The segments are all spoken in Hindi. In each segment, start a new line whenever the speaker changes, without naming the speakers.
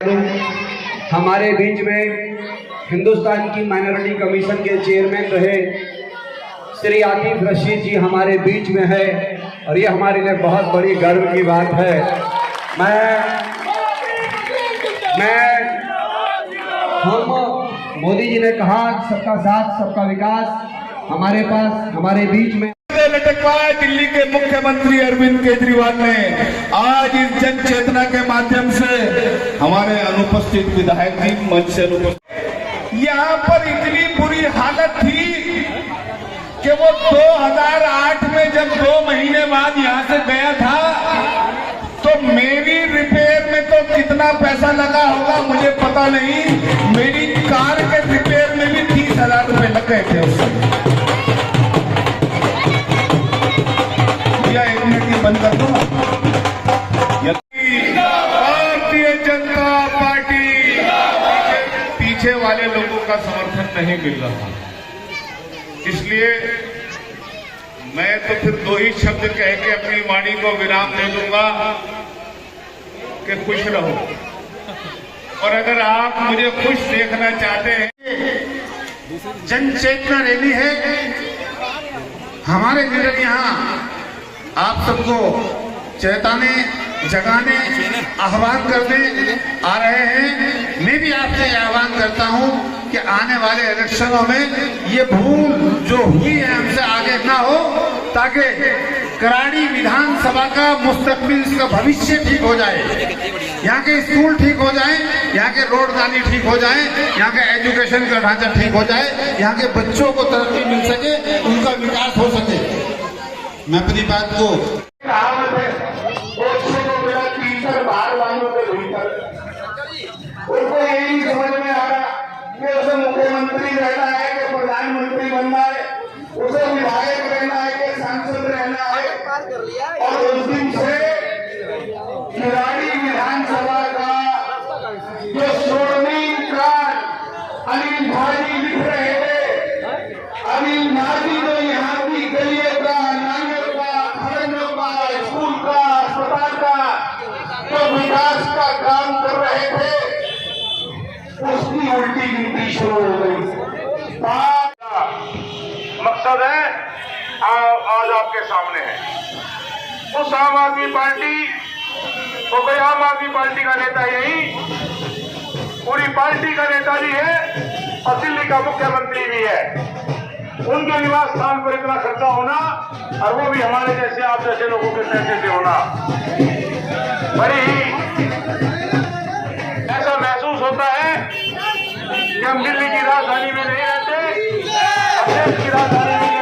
हमारे बीच में हिंदुस्तान की माइनॉरिटी कमीशन के चेयरमैन रहे श्री आतिफ रशीद जी हमारे बीच में है और ये हमारे लिए बहुत बड़ी गर्व की बात है। हम मोदी जी ने कहा सबका साथ सबका विकास, हमारे बीच में
लटकवा है दिल्ली के मुख्यमंत्री अरविंद केजरीवाल ने आज इस जन चेतना के माध्यम से हमारे अनुपस्थित विधायक जी मंच से अनुपस्थित। यहाँ पर इतनी बुरी हालत थी कि वो 2008 में जब 2 महीने बाद यहाँ से गया था तो मेरी रिपेयर में तो कितना पैसा लगा होगा मुझे पता नहीं, मेरी कार के रिपेयर में भी 30,000 रुपए लग गए थे उस समय। बंद कर दो। भारतीय जनता पार्टी पीछे वाले लोगों का समर्थन नहीं मिल रहा, इसलिए मैं तो फिर 2 ही शब्द कह के अपनी वाणी को विराम दे दूंगा कि खुश रहो। और अगर आप मुझे खुश देखना चाहते हैं, जन चेतना रैली है, हमारे लीडर यहाँ आप सबको चेताने जगाने आह्वान करने आ रहे हैं। मैं भी आपसे आह्वान करता हूं कि आने वाले इलेक्शनों में ये भूल जो हुई है हमसे आगे ना हो, ताकि कराड़ी विधानसभा का मुस्तकबिल, इसका भविष्य ठीक हो जाए, यहाँ के स्कूल ठीक हो जाए, यहाँ के रोड नाली ठीक हो जाए, यहाँ के एजुकेशन का ढांचा ठीक हो जाए, यहाँ के बच्चों को तरक्की मिल सके, उनका विकास हो सके। मैं अपनी बात को बाहर वालों के भीतर उनको यही समझ में आ रहा कि उसे मुख्यमंत्री रहना है कि प्रधानमंत्री बनना है, उसे विधायक रहना है कि सांसद रहना है। और उस दिन से खिलाड़ी विधानसभा का जो स्वर्णिम काल अनिल भाजी लिख रहे थे, अनिल भाजी तो यहाँ की गलियों का, विकास का काम कर रहे थे, उसकी उल्टी गिनती शुरू हो गई। मकसद है आज आपके सामने है। उस आम आदमी पार्टी को कोई आम आदमी पार्टी का नेता यही पूरी पार्टी का नेता भी है और दिल्ली का मुख्यमंत्री भी है। उनके निवास स्थान पर इतना खर्चा होना और वो भी हमारे जैसे आप जैसे लोगों के पैसे से होना, बड़ी ही ऐसा महसूस होता है कि हम दिल्ली की राजधानी में नहीं रहते, देश की राजधानी में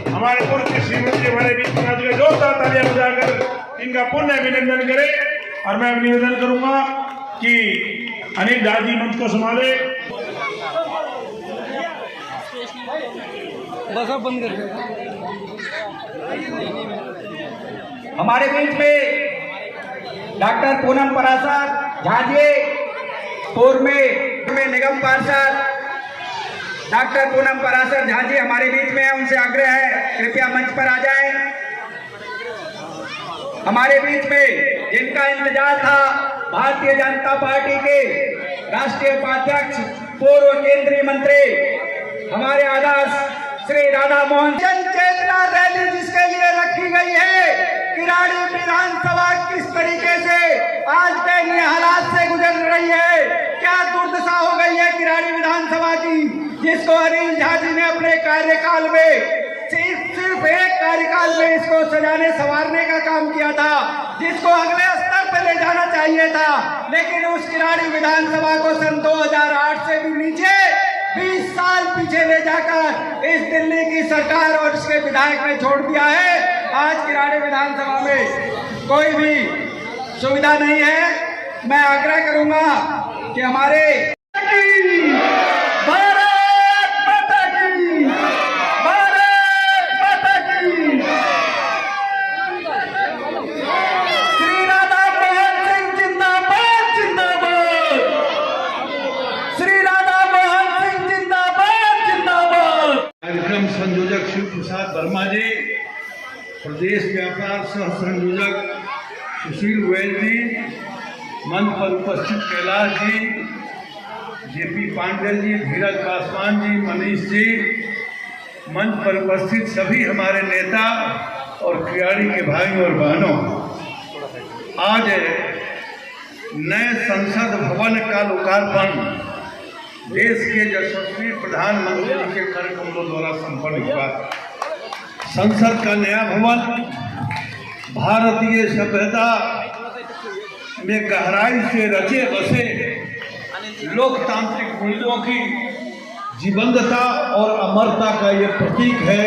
हमारे पूर्व कृषि मंत्री हमारे बीच में जोरदार तालियां बजाकर इनका पुण्य अभिनंदन करें। और मैं निवेदन करूंगा कि अनिल दादी मंच को संभाले।
बस अब बंद कर। हमारे बीच में डॉक्टर पूनम परासर झाजी
पूर्व में निगम पार्षद डॉक्टर पूनम पराशर झा जी हमारे बीच में है, उनसे आग्रह है कृपया मंच पर आ जाएं। हमारे बीच में जिनका इंतजार था भारतीय जनता पार्टी के राष्ट्रीय उपाध्यक्ष पूर्व केंद्रीय मंत्री हमारे आदर्श श्री राधा मोहन जन चेतना रैली जिसके लिए रखी गई है, किराड़ी विधानसभा किस तरीके से आज दयनीय हालात से गुजर रही है, क्या दुर्दशा हो गई है किराड़ी विधानसभा की, जिसको अनिल झा जी ने अपने कार्यकाल में सिर्फ एक कार्यकाल में इसको सजाने संवारने का काम किया था, जिसको अगले स्तर पर ले जाना चाहिए था, लेकिन उस किराड़ी विधानसभा को सन 2008 से भी नीचे 20 साल पीछे ले जाकर इस दिल्ली की सरकार और इसके विधायक ने छोड़ दिया है। आज किराड़ी विधानसभा में कोई भी सुविधा नहीं है। मैं आग्रह करूंगा कि हमारे
संयोजक शिव प्रसाद वर्मा जी, प्रदेश व्यापार सह संयोजक सुशील गोयल जी, मंच पर उपस्थित कैलाश जी, जेपी पांडेल जी, धीरज पासवान जी, मनीष जी, मंच पर उपस्थित सभी हमारे नेता और किराड़ी के भाइयों और बहनों, आज नए संसद भवन का लोकार्पण देश के यशस्वी प्रधानमंत्री जी के कर कमलों द्वारा संपन्न हुआ। संसद का नया भवन भारतीय सभ्यता में गहराई से रचे बसे लोकतांत्रिक मूल्यों की जीवंतता और अमरता का ये प्रतीक है,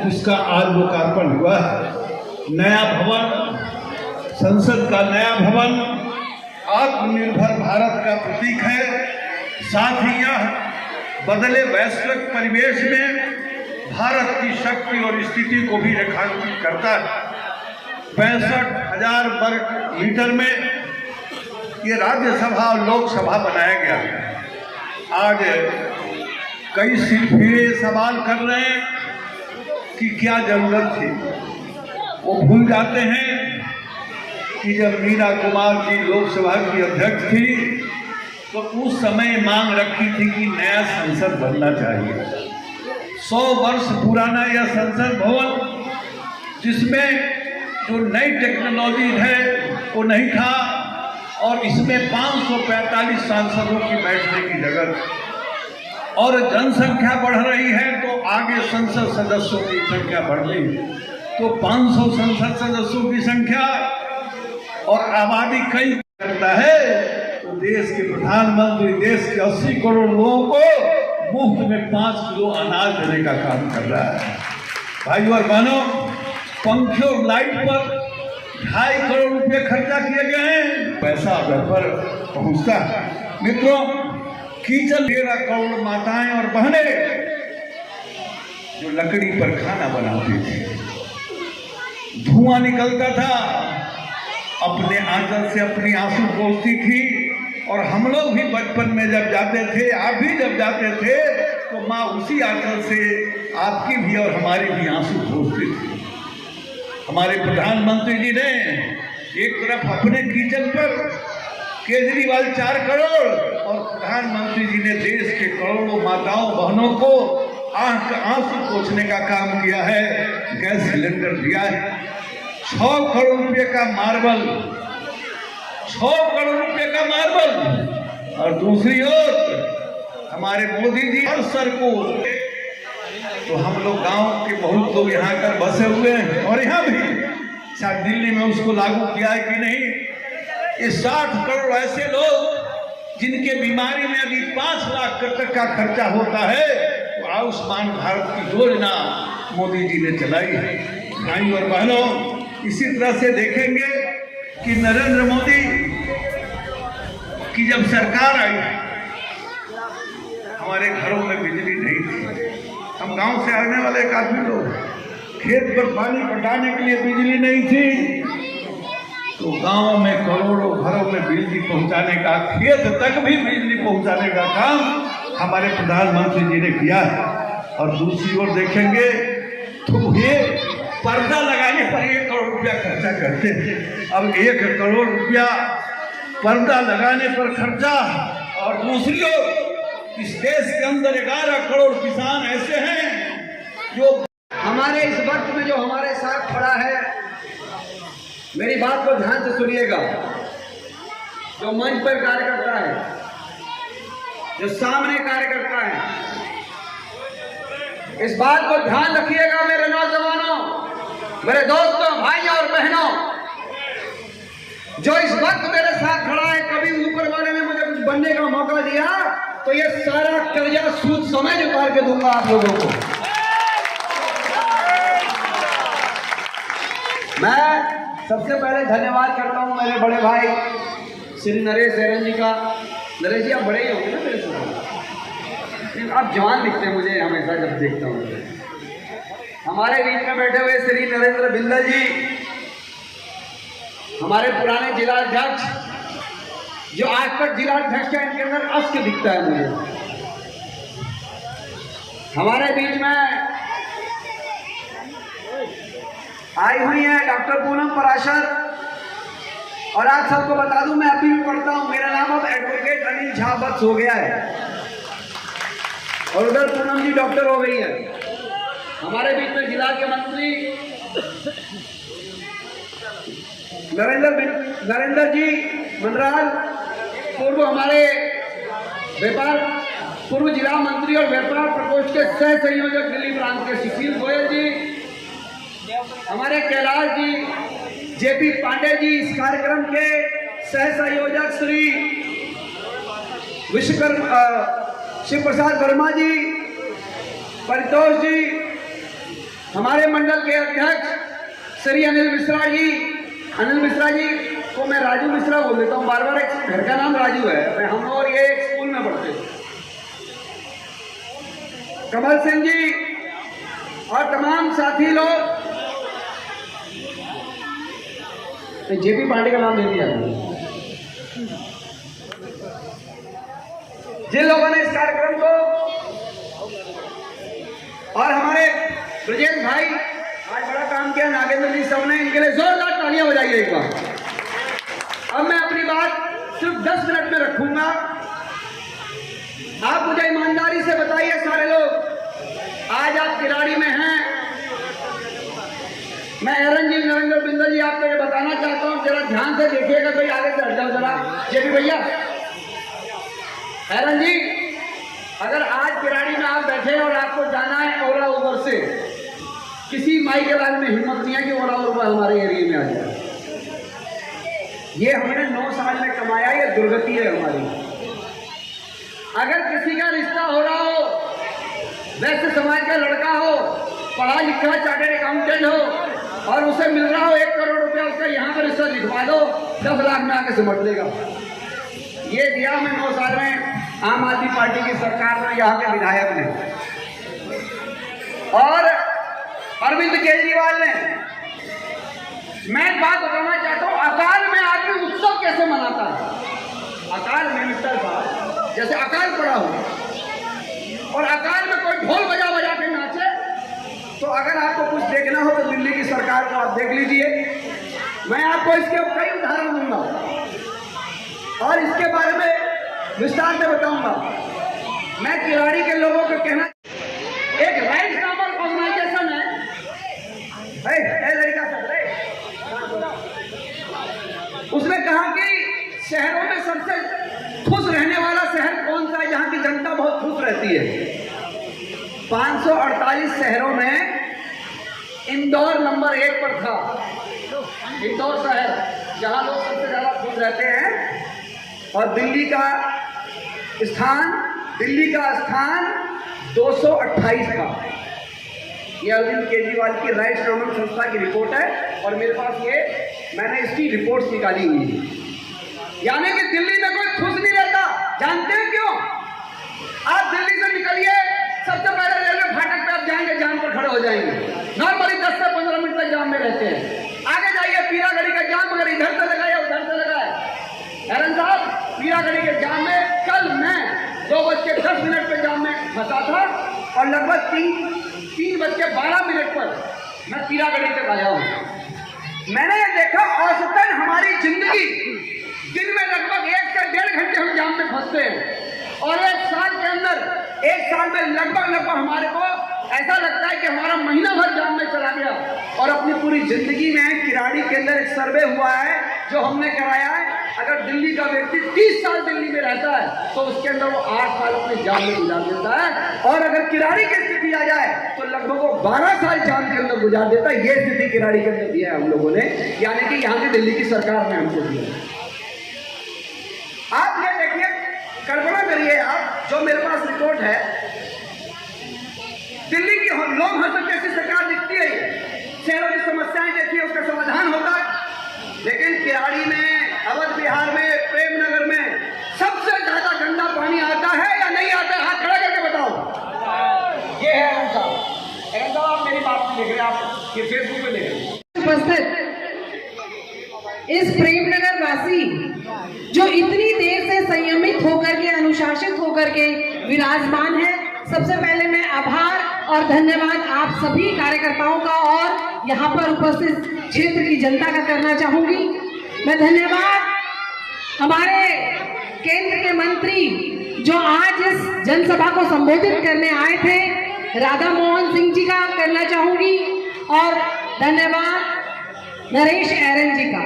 जिसका आज लोकार्पण हुआ है। नया भवन, संसद का नया भवन आत्मनिर्भर भारत का प्रतीक है। साथ ही यह बदले वैश्विक परिवेश में भारत की शक्ति और स्थिति को भी रेखांकित करता है। 65,000 वर्ग मीटर में ये राज्यसभा और लोकसभा बनाया गया। आज कई सिलसिले सवाल कर रहे हैं कि क्या जरूरत थी। वो भूल जाते हैं कि जब मीरा कुमार जी लोकसभा की अध्यक्ष थी तो उस समय मांग रखी थी कि नया संसद बनना चाहिए। 100 वर्ष पुराना यह संसद भवन, जिसमें जो नई टेक्नोलॉजी है वो नहीं था, और इसमें 545 सांसदों की बैठने की जगह थी। और जनसंख्या बढ़ रही है तो आगे संसद सदस्यों की संख्या बढ़ रही है, तो 500 संसद सदस्यों की संख्या और आबादी कई करता है। तो देश के प्रधानमंत्री देश के 80 करोड़ लोगों को मुफ्त में 5 किलो अनाज देने का काम कर रहा है। भाइयों और बहनों, पंखे और लाइट पर 2.5 करोड़ रुपए खर्चा किए गए हैं, पैसा घर पर पहुंचता है। मित्रों, किचन 13 करोड़ माताएं और बहनें जो लकड़ी पर खाना बनाती थी, धुआं निकलता था, अपने आंचल से अपनी आंसू पोंछती थी। और हम लोग भी बचपन में जब जाते थे, आप भी जब जाते थे, तो माँ उसी आंचल से आपकी भी और हमारी भी आंसू पोंछती थी। हमारे प्रधानमंत्री जी ने एक तरफ अपने किचन पर केजरीवाल 4 करोड़ और प्रधानमंत्री जी ने देश के करोड़ों माताओं बहनों को आंसू पोंछने का काम किया है, गैस सिलेंडर दिया है। 6 करोड़ रुपए का मार्बल, 6 करोड़ रुपए का मार्बल। और दूसरी ओर हमारे मोदी जी हर सर को, तो हम लोग गांव के बहुत लोग यहाँ कर बसे हुए हैं, और यहाँ भी शायद दिल्ली में उसको लागू किया है कि नहीं। ये 60 करोड़ ऐसे लोग जिनके बीमारी में अभी 5 लाख तक का खर्चा होता है, तो आयुष्मान भारत की योजना मोदी जी ने चलाई है। भाइयों और बहनों, इसी तरह से देखेंगे कि नरेंद्र मोदी की जब सरकार आई, हमारे घरों में बिजली नहीं थी। हम गांव से आने वाले काफी लोग, खेत पर पानी पटाने के लिए बिजली नहीं थी, तो गांव में करोड़ों घरों में बिजली पहुंचाने का, खेत तक भी बिजली पहुंचाने का काम हमारे प्रधानमंत्री जी ने किया है। और दूसरी ओर देखेंगे तो ये पर्दा लगाने पर 1 करोड़ रुपया खर्चा करते हैं। अब 1 करोड़ रुपया पर्दा लगाने पर खर्चा, और दूसरी ओर इस देश के अंदर 11 करोड़ किसान ऐसे हैं जो
हमारे इस वक्त में जो हमारे साथ खड़ा है, मेरी बात को ध्यान से सुनिएगा। जो मंच पर कार्य करता है, जो सामने कार्य करता है, इस बात को ध्यान रखिएगा मेरे नौजवानों, मेरे दोस्तों, भाइयों और बहनों। जो इस वक्त मेरे साथ खड़ा है, कभी ऊपर वाले ने मुझे कुछ बनने का मौका दिया तो ये सारा कर्जा सूद समय उतार के दूंगा आप लोगों को। मैं सबसे पहले धन्यवाद करता हूं मेरे बड़े भाई श्री नरेश एरन जी का। नरेश जी आप बड़े ही होंगे ना मेरे से, आप जवान दिखते हैं मुझे हमेशा जब देखता हूं। हमारे बीच में बैठे हुए श्री नरेंद्र बिंदल जी, हमारे पुराने जिला अध्यक्ष, जो आज तक जिला अध्यक्ष है, इनके अंदर अश्क दिखता है मुझे। हमारे बीच में आई हुई है डॉक्टर पूनम पराशर, और आप सबको बता दूं मैं अभी भी पढ़ता हूं, मेरा नाम अब एडवोकेट अनिल झा बख्श हो गया है, और उधर पूनम जी डॉक्टर हो गई है। हमारे बीच में जिला के मंत्री नरेंद्र जी मंडराल, पूर्व हमारे पूर्व जिला मंत्री और व्यापार प्रकोष्ठ के सह संयोजक दिल्ली प्रांत के सुशील गोयल जी, हमारे कैलाश जी, जेपी पांडे जी, इस कार्यक्रम के सह संयोजक श्री शिव प्रसाद वर्मा जी, परितोष जी, हमारे मंडल के अध्यक्ष श्री अनिल मिश्रा जी। अनिल मिश्रा जी को मैं राजू मिश्रा बोल देता हूँ, बार बार, एक घर का नाम राजू है, हम लोग और ये एक स्कूल में पढ़ते थे। कमल सिंह जी और तमाम साथी लोग, जेपी पांडे का नाम ले दिया। जिन लोगों ने इस कार्यक्रम को, और हमारे ब्रजेश भाई आज बड़ा काम किया, नागेंद्र जी, सबने, इनके लिए जोरदार तालियां बजाइए एक बार। अब मैं अपनी बात सिर्फ 10 मिनट में रखूंगा। आप मुझे ईमानदारी से बताइए सारे लोग, आज आप किराड़ी में हैं, मैं एरन जी, नरेंद्र बिंदल जी, आपको ये बताना चाहता हूं, जरा ध्यान से देखिएगा, कोई आगे से हट जाओ जरा, जेपी भैया, एरन जी, अगर आज किराड़ी में आप बैठे और आपको जाना है ओला उबर से, किसी माई के लाल में हिम्मत नहीं है कि ओला उबर हमारे एरिया में आ जाए। ये हमने 9 साल में कमाया, ये दुर्गति है हमारी। अगर किसी का रिश्ता हो रहा हो, वैसे समाज का लड़का हो, पढ़ा लिखा चार्टर्ड अकाउंटेंट हो, और उसे मिल रहा हो 1 करोड़ रुपया, उसका यहाँ पर रिश्ता लिखवा दो, 10 लाख में आके सिमट लेगा। ये दिया हमें 9 साल में आम आदमी पार्टी की सरकार ने, यहाँ के विधायक ने, और अरविंद केजरीवाल ने। मैं एक बात बताना चाहता हूँ, अकाल में आदमी उत्सव कैसे मनाता है। अकाल में मिस्टर साहब, जैसे अकाल पड़ा हो और अकाल में कोई ढोल बजा बजा के नाचे, तो अगर आपको कुछ देखना हो तो दिल्ली की सरकार को आप देख लीजिए। मैं आपको इसके कई उदाहरण दूंगा और इसके बारे में विस्तार से बताऊंगा। मैं किराड़ी के लोगों को कहना, एक राइट नामक ऑर्गेनाइजेशन है, लड़का सब, उसने कहा कि शहरों में सबसे खुश रहने वाला शहर कौन सा है, जहां की जनता बहुत खुश रहती है। 548 शहरों में इंदौर नंबर 1 पर था। इंदौर शहर जहां लोग सबसे ज्यादा खुश रहते हैं, और दिल्ली का स्थान 228 था। ये अरविंद केजरीवाल की राइट नामक संस्था की रिपोर्ट है, और मेरे पास मैंने इसकी रिपोर्ट निकाली हुई है। यानी कि दिल्ली में कोई खुश नहीं रहता। जानते हैं क्यों? आप दिल्ली से निकलिए, सबसे पहले रेलवे फाटक पे आप जाएंगे, जाम पर खड़े हो जाएंगे। नॉर्मली 10 से 15 मिनट तक जाम में रहते हैं। आगे जाइए, पीरागढ़ी का जाम अगर इधर से फंसा था और लगभग 3:12 पर मैं पीरागढ़ी तक आया हूँ। मैंने ये देखा औसतन हमारी जिंदगी दिन में लगभग 1 से 1.5 घंटे हम जाम में फंसते हैं और 1 साल के अंदर 1 साल में लगभग हमारे को ऐसा लगता है कि हमारा महीना भर जाम में चला गया। और अपनी पूरी जिंदगी में किराड़ी के अंदर एक सर्वे हुआ है जो हमने कराया है, अगर दिल्ली का व्यक्ति 30 साल दिल्ली में रहता है तो उसके अंदर वो 8 साल अपने जाम में गुजार देता है, और अगर किराड़ी की स्थिति आ जाए तो लगभग वो 12 साल जाम के अंदर गुजार देता है। ये स्थिति किराड़ी के अंदर दिया है हम लोगों ने, यानी कि यहाँ की दिल्ली की सरकार ने हमको दिया है। आप ये देखिए, कल्पना करिए आप, जो मेरे पास रिपोर्ट है, दिल्ली की लोग हंसक जैसी सरकार दिखती है, शहरों की समस्याएं देखिए उसका समाधान होता है, लेकिन किराड़ी में, अवध बिहार में, प्रेमनगर में सबसे ज्यादा गंदा पानी आता है या नहीं आता है? हाथ खड़ा करके बताओ। ये है उनका आप मेरी बात नहीं देख रहे, आप ये फेसबुक पे देख रहे।
उपस्थित इस प्रेमनगर वासी जो इतनी देर से संयमित होकर के, अनुशासित होकर के विराजमान है, सबसे पहले मैं आभार और धन्यवाद आप सभी कार्यकर्ताओं का और यहाँ पर उपस्थित क्षेत्र की जनता का करना चाहूंगी। मैं धन्यवाद हमारे केंद्र के मंत्री जो आज इस जनसभा को संबोधित करने आए थे, राधा मोहन सिंह जी का करना चाहूंगी, और धन्यवाद नरेश एरन जी का,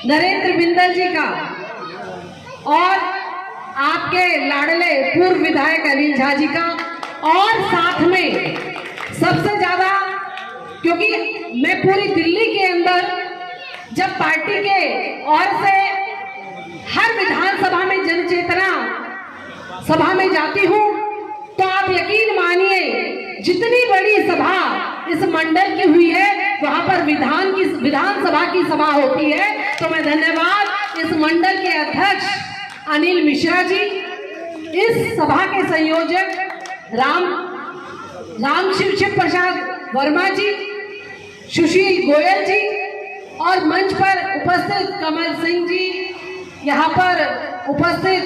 नरेंद्र बिंदल जी का, और आपके लाडले पूर्व विधायक अनिल झा जी का, और साथ में सबसे ज्यादा, क्योंकि मैं पूरी दिल्ली के अंदर जब पार्टी के ओर से हर विधानसभा में जनचेतना सभा में जाती हूँ तो आप यकीन मानिए जितनी बड़ी सभा इस मंडल की हुई है वहां पर विधानसभा की सभा होती है। तो मैं धन्यवाद इस मंडल के अध्यक्ष अनिल मिश्रा जी, इस सभा के संयोजक राम शिव प्रसाद वर्मा जी, सुशील गोयल जी, और मंच पर उपस्थित कमल सिंह जी, यहाँ पर उपस्थित